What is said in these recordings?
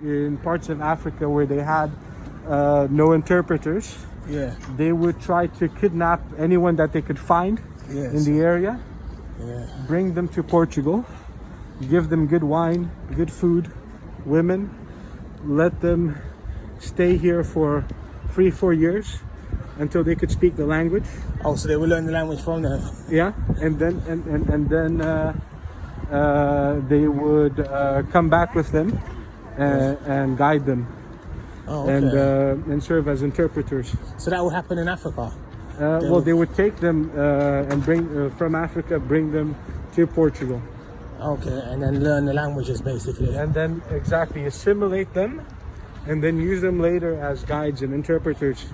in parts of Africa where they had no interpreters, Yeah. they would try to kidnap anyone that they could find Yes. in the area, Yeah. bring them to Portugal, give them good wine, good food, women, let them stay here for 3-4 years until they could speak the language. Oh, so they will learn the language from them. Yeah, and then they would come back with them and guide them. Oh, okay. And serve as interpreters. So that will happen in Africa. Well, they would take them and bring from Africa, bring them to Portugal, Okay, and then learn the languages basically. and then exactly assimilate them, and then use them later as guides and interpreters.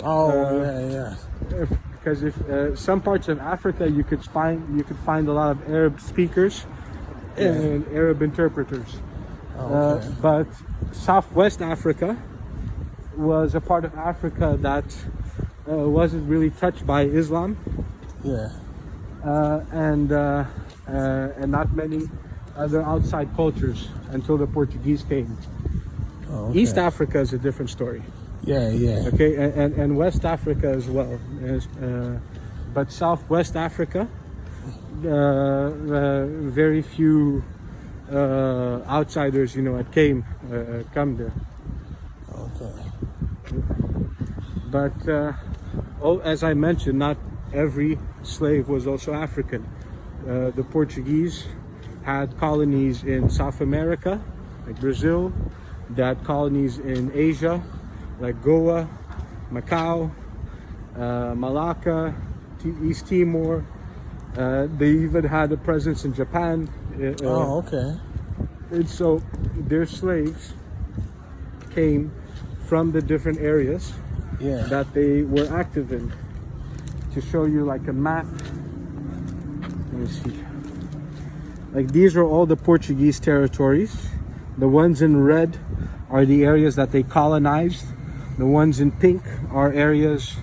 Oh, yeah. Because if some parts of Africa you could find a lot of Arab speakers and Arab interpreters. Oh, okay. But Southwest Africa was a part of Africa that wasn't really touched by Islam, Yeah. and not many other outside cultures until the Portuguese came. Oh, okay. East Africa is a different story. Yeah. Okay, and West Africa as well. But Southwest Africa, very few outsiders, had come there. Okay. But as I mentioned, not every slave was also African. The Portuguese had colonies in South America, like Brazil. They had colonies in Asia, like Goa, Macau, Malacca, East Timor. They even had a presence in Japan. Oh, okay. And so their slaves came from the different areas Yeah. that they were active in. To show you like a map, let me see. Like these are all the Portuguese territories. The ones in red are the areas that they colonized. The ones in pink are areas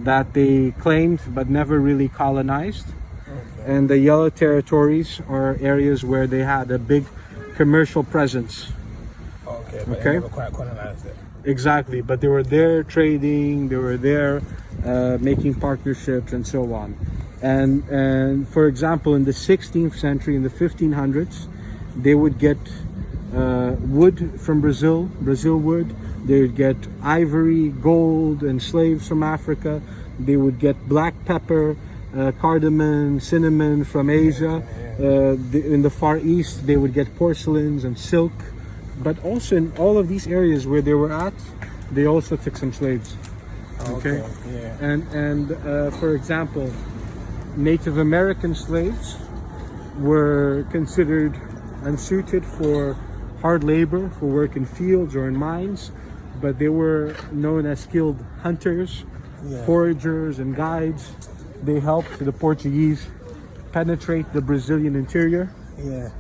that they claimed but never really colonized. Okay. And the yellow territories are areas where they had a big commercial presence. Okay, but Okay. they never quite colonized it. Exactly, but they were there trading, they were there making partnerships and so on. And for example, in the 16th century, in the 1500s, they would get wood from Brazil wood. They would get ivory, gold, and slaves from Africa. They would get black pepper, cardamom, cinnamon from Asia. In the Far East, they would get porcelains and silk. But also in all of these areas where they were at, they also took some slaves. Okay. Yeah. And for example, Native American slaves were considered unsuited for hard labor, for work in fields or in mines, but they were known as skilled hunters, foragers, and guides. They helped the Portuguese penetrate the Brazilian interior. Yeah.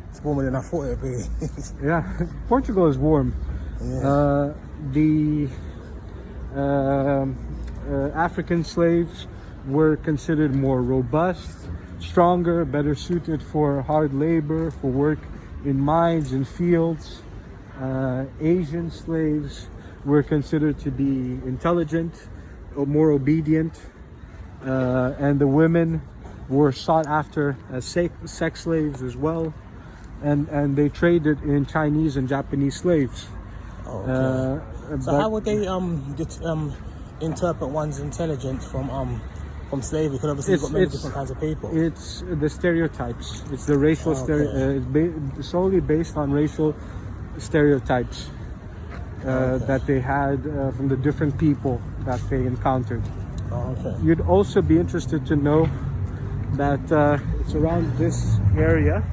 It's warmer than I thought it'd be. Yeah, Portugal is warm. Yeah. The African slaves were considered more robust, stronger, better suited for hard labor, for work in mines and fields. Asian slaves were considered to be intelligent, more obedient, and the women were sought after as sex slaves as well. And they traded in Chinese and Japanese slaves. Okay. So how would they interpret one's intelligence from slavery? Because obviously you've got many different kinds of people. It's the stereotypes. It's the racial it's solely based on racial stereotypes that they had from the different people that they encountered. Oh, okay. You'd also be interested to know that it's around this area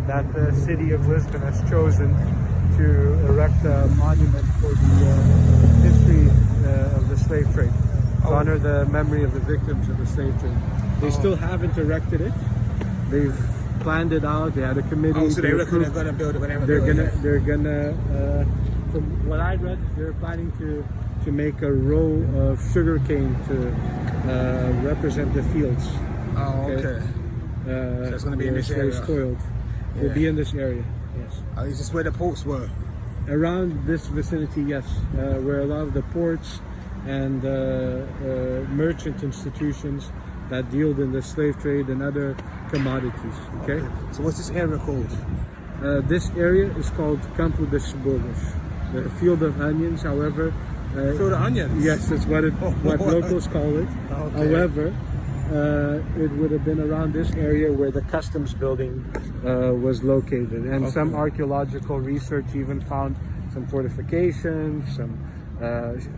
that the city of Lisbon has chosen to erect a monument for the history of the slave trade, to honor the memory of the victims of the slave trade. They still haven't erected it. They've planned it out. They had a committee. Oh, so they reckon they're going to build it, but they're gonna. From what I read, they're planning to make a row of sugarcane to represent the fields. Oh, okay. So it's going to be in this area. Spoiled. Will be in this area. Yes. Oh, is this where the ports were? Around this vicinity, yes, where a lot of the ports and merchant institutions that deal in the slave trade and other commodities. Okay. So what's this area called? This area is called Campo de Cebolas, the field of onions. However, Field of onions. yes, that's what locals call it. Okay. However, it would have been around this area where the customs building was located, and some archaeological research even found some fortifications, some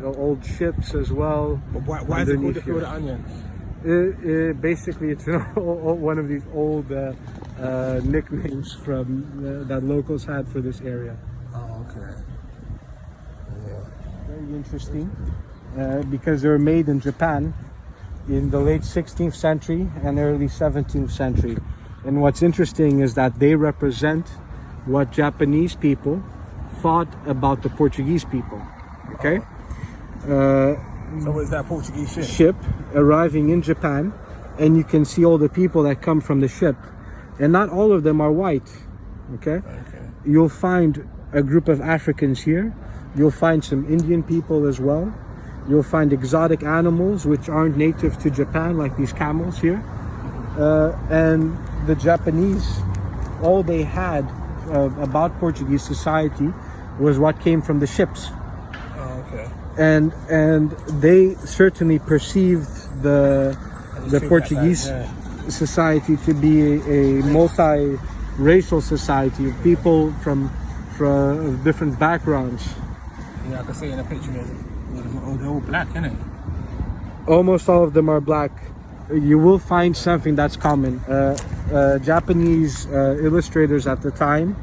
old ships as well. But why is it called the Field of Onions? Basically, it's one of these old nicknames from that locals had for this area. Oh, okay. Yeah. Very interesting, because they were made in Japan in the late 16th century and early 17th century. And what's interesting is that they represent what Japanese people thought about the Portuguese people. Okay. So what is that Portuguese ship? Ship arriving in Japan, and you can see all the people that come from the ship, and not all of them are white. Okay. You'll find a group of Africans here. You'll find some Indian people as well. You'll find exotic animals which aren't native to Japan, like these camels here. And the Japanese, all they had about Portuguese society was what came from the ships. And they certainly perceived the Portuguese society to be a multi-racial society of people from different backgrounds. Yeah, I can see in the picture they're all black, isn't it? Almost all of them are black. You will find something that's common. Japanese illustrators at the time,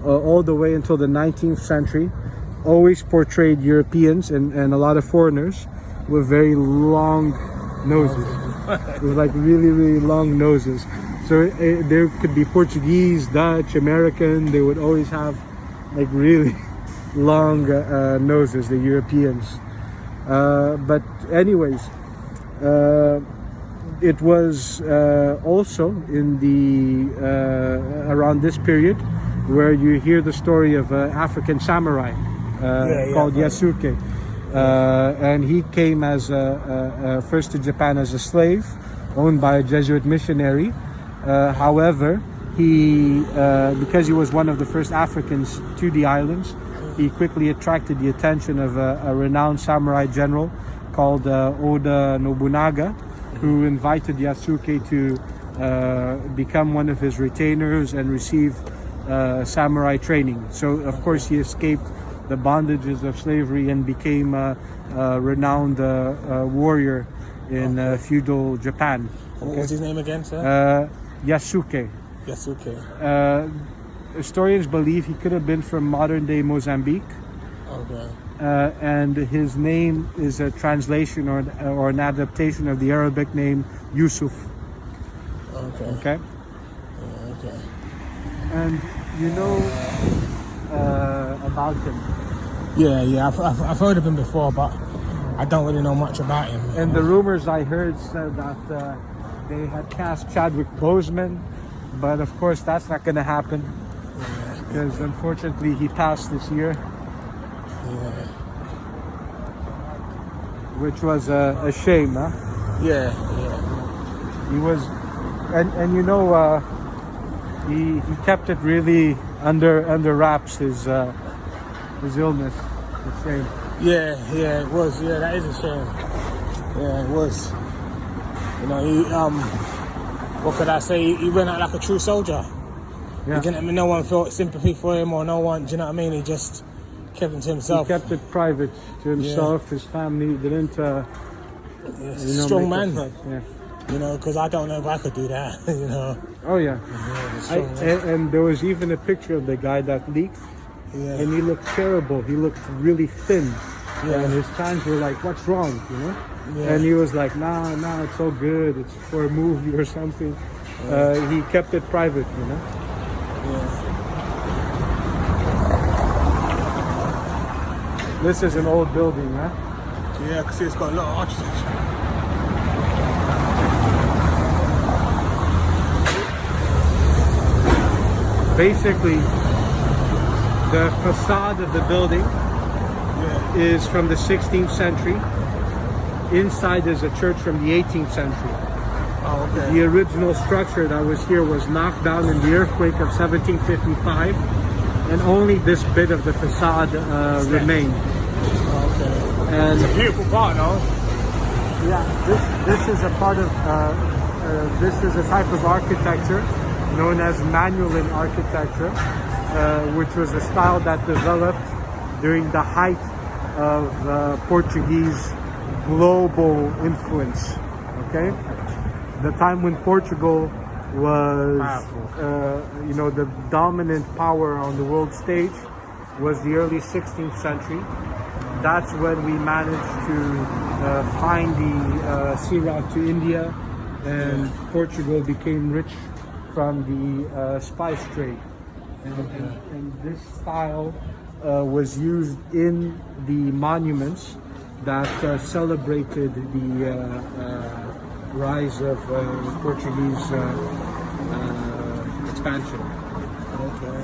all the way until the 19th century, always portrayed Europeans and a lot of foreigners with very long noses, with like really, really long noses. So there could be Portuguese, Dutch, American. They would always have like really long noses, the Europeans. But anyways, it was also in the around this period where you hear the story of African samurai called Yasuke, and he came as first to Japan as a slave owned by a Jesuit missionary. However, he because he was one of the first Africans to the islands, he quickly attracted the attention of a renowned samurai general called Oda Nobunaga, who invited Yasuke to become one of his retainers and receive samurai training. So of course he escaped the bondages of slavery and became a renowned warrior in feudal Japan. What was his name again, sir? Yasuke. Yasuke. Historians believe he could have been from modern-day Mozambique. Okay. And his name is a translation or an adaptation of the Arabic name Yusuf. Okay. Okay. Yeah, okay. And you know about him. Yeah. I've heard of him before, but I don't really know much about him. And the rumors I heard said that they had cast Chadwick Boseman, but of course that's not going to happen because unfortunately he passed this year. Which was a shame, huh? Yeah. He was, and you know, he kept it really under wraps, his illness. It's a shame. Yeah, it was. Yeah, that is a shame. Yeah, it was. You know, he what could I say? He went out like a true soldier. Yeah. He didn't, no one felt sympathy for him, or no one. Do you know what I mean? He just kept it to himself. He kept it private to himself, his family. He didn't. Strong man. Yeah. You know, because I don't know if I could do that. You know. Oh yeah. And there was even a picture of the guy that leaked, and he looked terrible. He looked really thin. Yeah. And his fans were like, "What's wrong?" You know. Yeah. And he was like, "Nah, it's all good. It's for a movie or something." Yeah. He kept it private, you know. Yeah. This is an old building, huh? Yeah, I can see it's got a lot of architecture. Basically, The facade of the building is from the 16th century. Inside is a church from the 18th century. Oh, okay. The original structure that was here was knocked down in the earthquake of 1755, and only this bit of the facade remained. Oh, okay. And It's a beautiful part, though. yeah, this is a part of this is a type of architecture known as Manoeuvre architecture, which was a style that developed during the height of Portuguese global influence. Okay, the time when Portugal was, the dominant power on the world stage was the early 16th century. That's when we managed to find the sea route to India, and Portugal became rich from the spice trade. And this style was used in the monuments that celebrated the rise of Portuguese expansion. Okay.